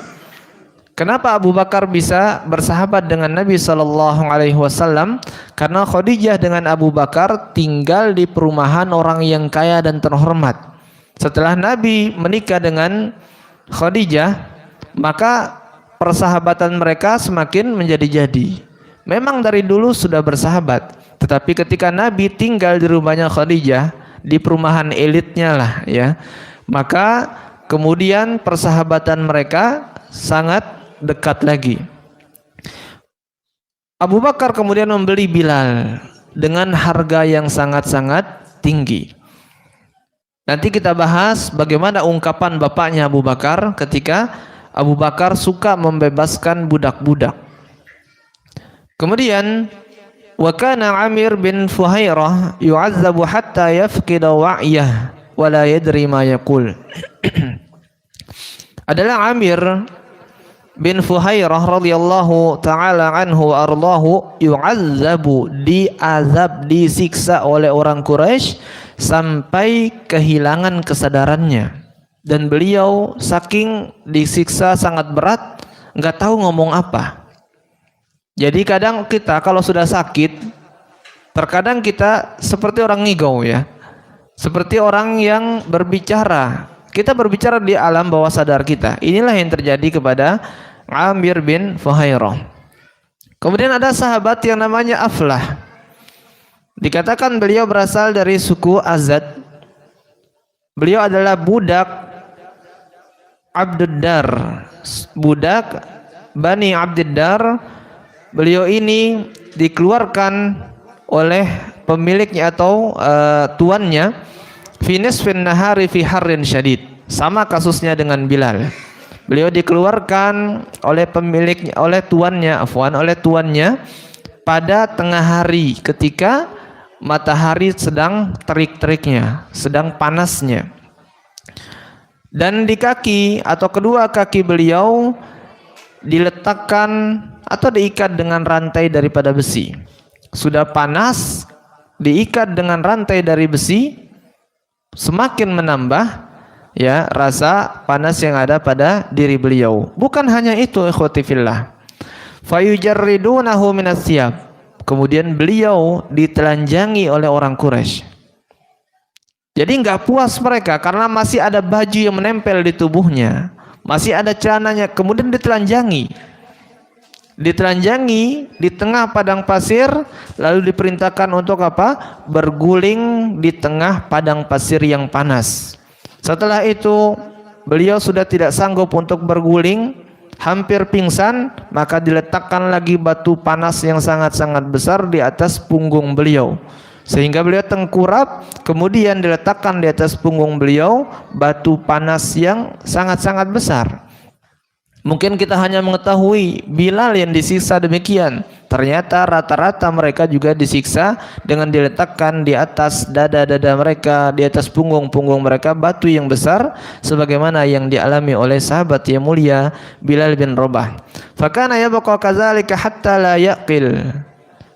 kenapa Abu Bakar bisa bersahabat dengan Nabi Shallallahu Alaihi Wasallam? Karena Khadijah dengan Abu Bakar tinggal di perumahan orang yang kaya dan terhormat. Setelah Nabi menikah dengan Khadijah, maka persahabatan mereka semakin menjadi-jadi. Memang dari dulu sudah bersahabat, tetapi ketika Nabi tinggal di rumahnya Khadijah, di perumahan elitnya lah ya, maka kemudian persahabatan mereka sangat dekat lagi. Abu Bakar kemudian membeli Bilal dengan harga yang sangat-sangat tinggi. Nanti kita bahas bagaimana ungkapan bapaknya Abu Bakar ketika Abu Bakar suka membebaskan budak-budak. Kemudian wa kana Amir bin Fuhairah yu'azzabu hatta yafqida wa'yah wa la yadri ma yaqul. Adalah Amir bin Fuhairah radhiyallahu taala anhu ardahu yu'azzabu, diazab, disiksa oleh orang Quraisy sampai kehilangan kesadarannya, dan beliau saking disiksa sangat berat enggak tahu ngomong apa. Jadi kadang kita kalau sudah sakit, terkadang kita seperti orang ngigau ya, seperti orang yang berbicara. Kita berbicara di alam bawah sadar kita. Inilah yang terjadi kepada Amir bin Fuhairah. Kemudian ada sahabat yang namanya Aflah. Dikatakan beliau berasal dari suku Azad. Beliau adalah budak Abduddar, budak Bani Abduddar. Beliau ini dikeluarkan oleh pemiliknya atau tuannya fi nisfin nahari fi harrin syadid. Sama kasusnya dengan Bilal. Beliau dikeluarkan oleh pemiliknya, oleh tuannya pada tengah hari ketika matahari sedang terik-teriknya, sedang panasnya. Dan di kaki atau kedua kaki beliau diletakkan atau diikat dengan rantai daripada besi. Sudah panas, diikat dengan rantai dari besi, semakin menambah ya rasa panas yang ada pada diri beliau. Bukan hanya itu, ikhwati fillah. Fayujarridunahu minas siyab. Kemudian beliau ditelanjangi oleh orang Quraisy. Jadi enggak puas mereka karena masih ada baju yang menempel di tubuhnya, masih ada celananya, kemudian ditelanjangi di tengah padang pasir, lalu diperintahkan untuk apa? Berguling di tengah padang pasir yang panas. Setelah itu beliau sudah tidak sanggup untuk berguling, hampir pingsan, maka diletakkan lagi batu panas yang sangat-sangat besar di atas punggung beliau, sehingga beliau tengkurap. Kemudian diletakkan di atas punggung beliau batu panas yang sangat-sangat besar. Mungkin kita hanya mengetahui Bilal yang disiksa demikian. Ternyata rata-rata mereka juga disiksa dengan diletakkan di atas dada-dada mereka, di atas punggung-punggung mereka batu yang besar, sebagaimana yang dialami oleh sahabat yang mulia Bilal bin Rabah. Fakana yabqa kadzalika hatta la yaqil.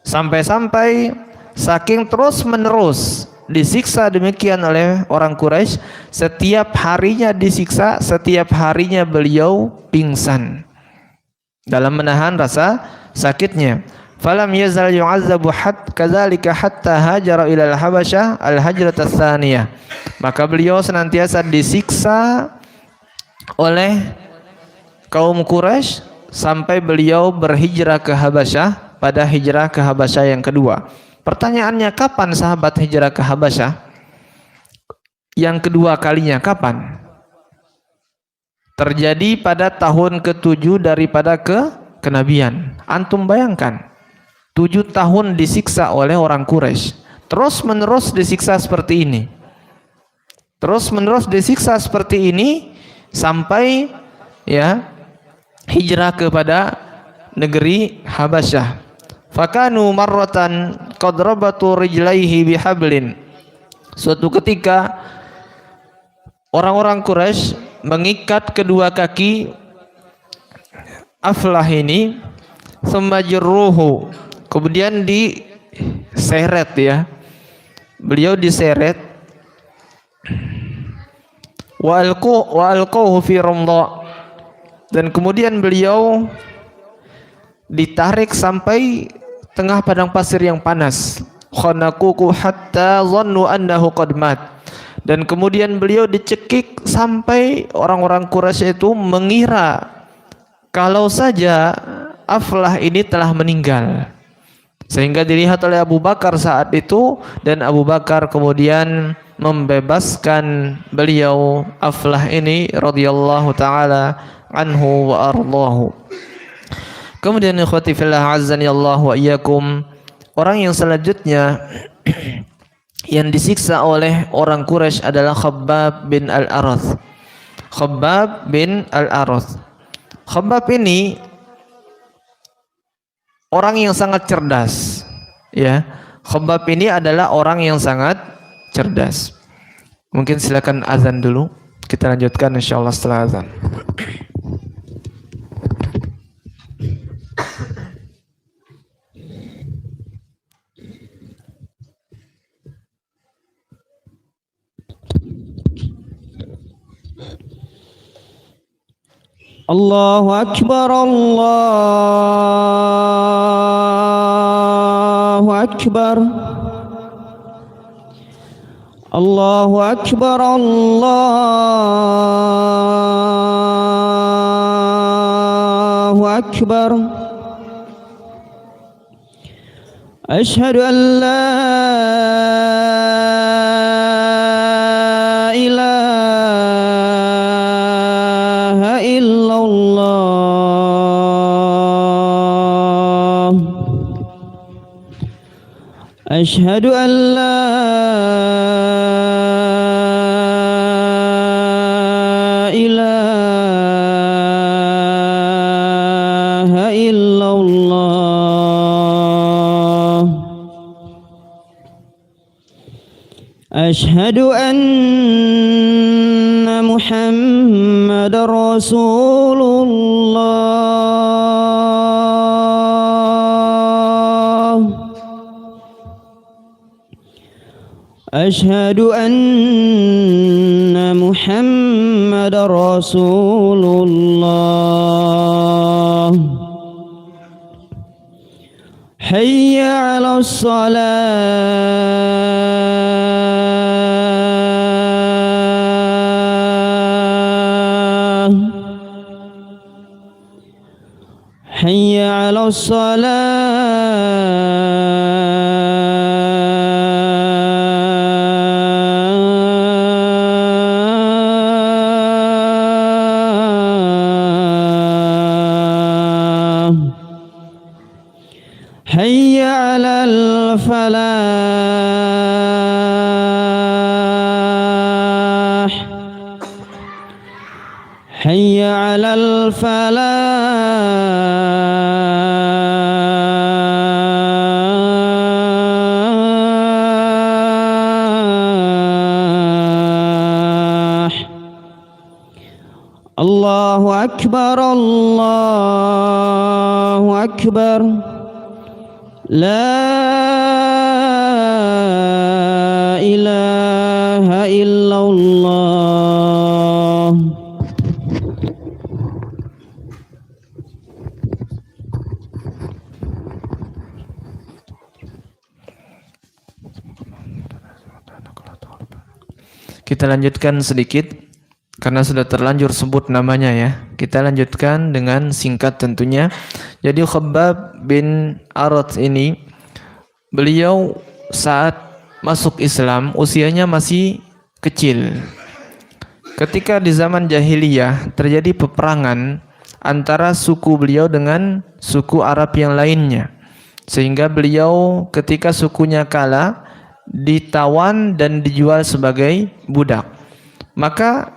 Sampai-sampai saking terus-menerus disiksa demikian oleh orang Quraisy, setiap harinya disiksa, setiap harinya beliau pingsan dalam menahan rasa sakitnya. Falam yazal yu'azzabu kadzalika hatta hajara ila al-Habasyah al-hajrat ats-tsaniyah. Maka beliau senantiasa disiksa oleh kaum Quraisy sampai beliau berhijrah ke Habasyah pada hijrah ke Habasyah yang kedua. Pertanyaannya, kapan sahabat hijrah ke Habasyah? Yang kedua kalinya kapan? Terjadi pada tahun ke-7 daripada kenabian. Antum bayangkan, 7 tahun disiksa oleh orang Quraisy. Terus menerus disiksa seperti ini. Terus menerus disiksa seperti ini sampai ya hijrah kepada negeri Habasyah. Fakanu marratan qad rabatu rijlaihi bihablin. Suatu ketika orang-orang Quraisy mengikat kedua kaki Aflah ini, tsumma jarruhu, kemudian diseret ya. Beliau diseret wa alquhu fi ramdha, dan kemudian beliau ditarik sampai tengah padang pasir yang panas. Khanaquhu hatta dhannu annahu qad mat, dan kemudian beliau dicekik sampai orang-orang Quraisy itu mengira kalau saja Aflah ini telah meninggal, sehingga dilihat oleh Abu Bakar saat itu, dan Abu Bakar kemudian membebaskan beliau Aflah ini radhiyallahu taala anhu wa ardahu. Kemudian ikhwati fillah azzani Allah wa iyyakum, orang yang selanjutnya yang disiksa oleh orang Quraisy adalah Khabbab bin Al-Arath. Khabbab bin Al-Arath. Khabbab ini orang yang sangat cerdas, ya. Khabbab ini adalah orang yang sangat cerdas. Mungkin silakan azan dulu, kita lanjutkan insyaallah setelah azan. Allahu Akbar, Allahu Akbar, Allahu Akbar, Allahu Akbar. Asyhadu an la ilaha illallah. Asyhadu an la ilaha illallah. Asyhadu anna Muhammadar Rasulullah. Asyhadu anna Muhammadar Rasulullah. Hayya 'alas salah. Hayya 'alas salah. Hayya 'alal falah. Hayya 'alal falah. Allahu Akbar, Allahu Akbar. La ilaha illallah. Kita lanjutkan sedikit karena sudah terlanjur sebut namanya ya. Kita lanjutkan dengan singkat tentunya. Jadi Khabbab bin Arath ini, beliau saat masuk Islam usianya masih kecil. Ketika di zaman jahiliyah terjadi peperangan antara suku beliau dengan suku Arab yang lainnya, sehingga beliau ketika sukunya kalah ditawan dan dijual sebagai budak. Maka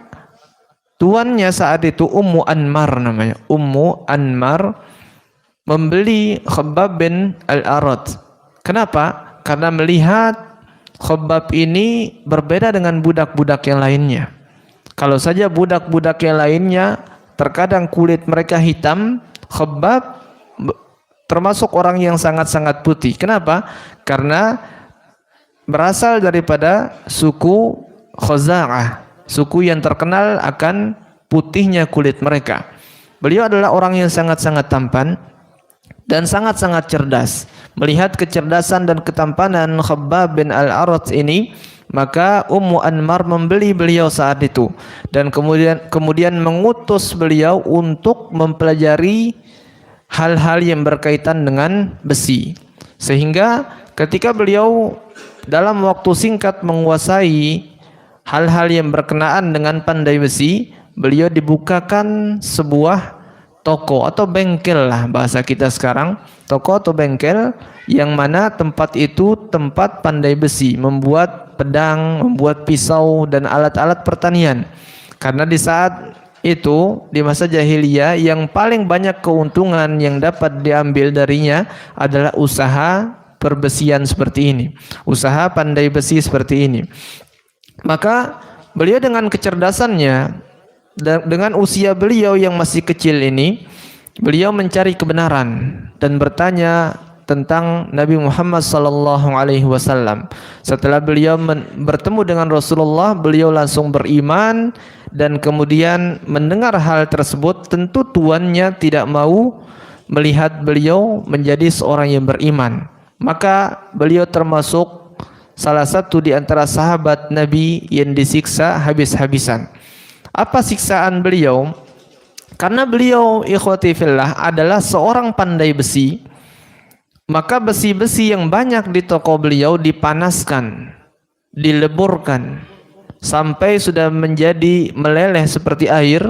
tuannya saat itu Ummu Anmar namanya, Ummu Anmar membeli Khabbab bin Al-Arath. Kenapa? Karena melihat Khabbab ini berbeda dengan budak-budak yang lainnya. Kalau saja budak-budak yang lainnya terkadang kulit mereka hitam, Khabbab termasuk orang yang sangat-sangat putih. Kenapa? Karena berasal daripada suku Khuza'ah, suku yang terkenal akan putihnya kulit mereka. Beliau adalah orang yang sangat-sangat tampan dan sangat-sangat cerdas. Melihat kecerdasan dan ketampanan Khabbab bin Al-Arat ini, maka Ummu Anmar membeli beliau saat itu dan kemudian mengutus beliau untuk mempelajari hal-hal yang berkaitan dengan besi. Sehingga ketika beliau dalam waktu singkat menguasai hal-hal yang berkenaan dengan pandai besi, beliau dibukakan sebuah toko atau bengkel lah bahasa kita sekarang, toko atau bengkel yang mana tempat itu tempat pandai besi, membuat pedang, membuat pisau dan alat-alat pertanian. Karena di saat itu di masa jahiliyah yang paling banyak keuntungan yang dapat diambil darinya adalah usaha perbesian seperti ini, usaha pandai besi seperti ini. Maka beliau dengan kecerdasannya, dengan usia beliau yang masih kecil ini, beliau mencari kebenaran dan bertanya tentang Nabi Muhammad sallallahu alaihi wasallam. Setelah beliau bertemu dengan Rasulullah, beliau langsung beriman dan kemudian mendengar hal tersebut, tentu tuannya tidak mau melihat beliau menjadi seorang yang beriman. Maka beliau termasuk salah satu di antara sahabat Nabi yang disiksa habis-habisan. Apa siksaan beliau? Karena beliau ikhwati fillah adalah seorang pandai besi, maka besi-besi yang banyak di toko beliau dipanaskan, dileburkan sampai sudah menjadi meleleh seperti air,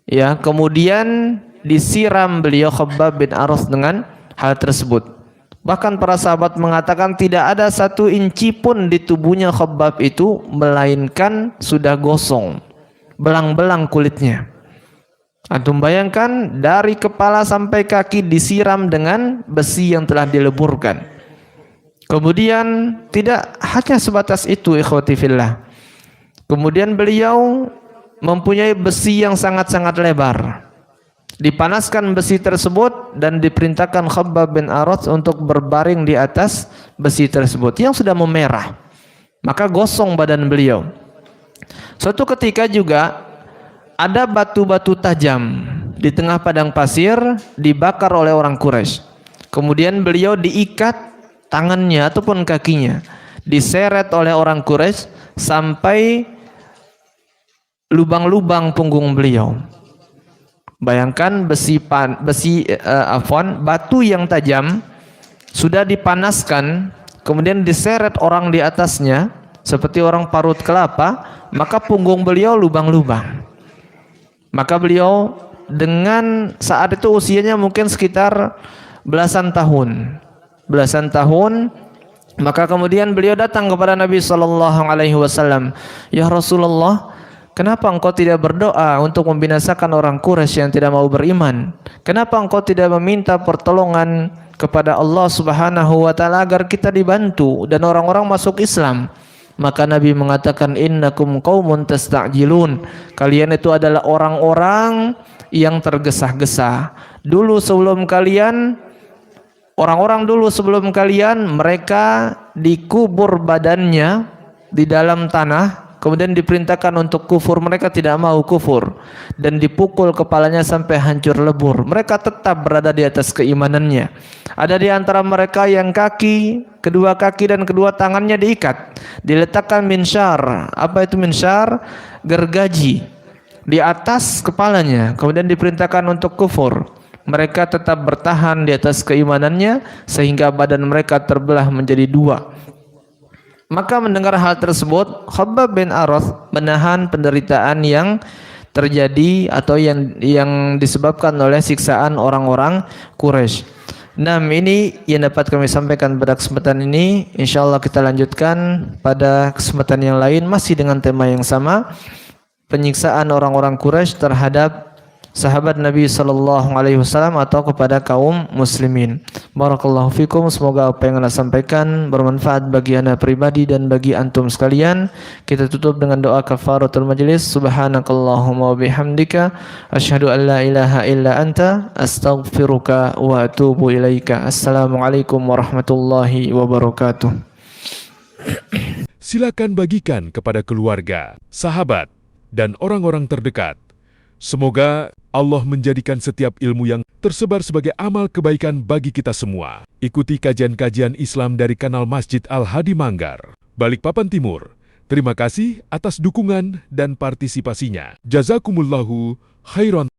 ya, kemudian disiram beliau Khabbab bin Aras dengan hal tersebut. Bahkan para sahabat mengatakan tidak ada 1 inci pun di tubuhnya Khabbab itu melainkan sudah gosong, belang-belang kulitnya. Antum bayangkan dari kepala sampai kaki disiram dengan besi yang telah dileburkan. Kemudian tidak hanya sebatas itu ikhwati fillah. Kemudian beliau mempunyai besi yang sangat-sangat lebar. Dipanaskan besi tersebut dan diperintahkan Khabbab bin Arat untuk berbaring di atas besi tersebut yang sudah memerah. Maka gosong badan beliau. Suatu ketika juga ada batu-batu tajam di tengah padang pasir dibakar oleh orang Quraisy. Kemudian beliau diikat tangannya ataupun kakinya, diseret oleh orang Quraisy sampai lubang-lubang punggung beliau. Bayangkan batu yang tajam sudah dipanaskan, kemudian diseret orang di atasnya seperti orang parut kelapa, maka punggung beliau lubang-lubang. Maka beliau dengan saat itu usianya mungkin sekitar belasan tahun, maka kemudian beliau datang kepada Nabi sallallahu alaihi wasallam, "Ya Rasulullah, kenapa engkau tidak berdoa untuk membinasakan orang Quraisy yang tidak mau beriman? Kenapa engkau tidak meminta pertolongan kepada Allah Subhanahu wa taala agar kita dibantu dan orang-orang masuk Islam?" Maka Nabi mengatakan, "Innakum qaumun tasta'jilun." Kalian itu adalah orang-orang yang tergesa-gesa. Orang-orang dulu sebelum kalian, mereka dikubur badannya di dalam tanah, kemudian diperintahkan untuk kufur, mereka tidak mau kufur dan dipukul kepalanya sampai hancur lebur. Mereka tetap berada di atas keimanannya. Ada di antara mereka yang kedua kaki dan kedua tangannya diikat, diletakkan minsyar. Apa itu minsyar? Gergaji di atas kepalanya, kemudian diperintahkan untuk kufur. Mereka tetap bertahan di atas keimanannya sehingga badan mereka terbelah menjadi 2. Maka mendengar hal tersebut, Khabbab bin Aras menahan penderitaan yang terjadi atau yang disebabkan oleh siksaan orang-orang Quraisy. Nah, ini yang dapat kami sampaikan pada kesempatan ini. Insyaallah kita lanjutkan pada kesempatan yang lain masih dengan tema yang sama, penyiksaan orang-orang Quraisy terhadap sahabat Nabi sallallahu alaihi wasallam atau kepada kaum muslimin. Barakallahu fikum, semoga apa yang Anda sampaikan bermanfaat bagi Anda pribadi dan bagi antum sekalian. Kita tutup dengan doa kafaratul majlis. Subhanakallahumma wa bihamdika asyhadu an la ilaha illa anta astaghfiruka wa atubu ilaika. Assalamualaikum warahmatullahi wabarakatuh. Silakan bagikan kepada keluarga, sahabat, dan orang-orang terdekat. Semoga Allah menjadikan setiap ilmu yang tersebar sebagai amal kebaikan bagi kita semua. Ikuti kajian-kajian Islam dari kanal Masjid Al-Hadi Manggar, Balikpapan Timur. Terima kasih atas dukungan dan partisipasinya. Jazakumullahu khairan.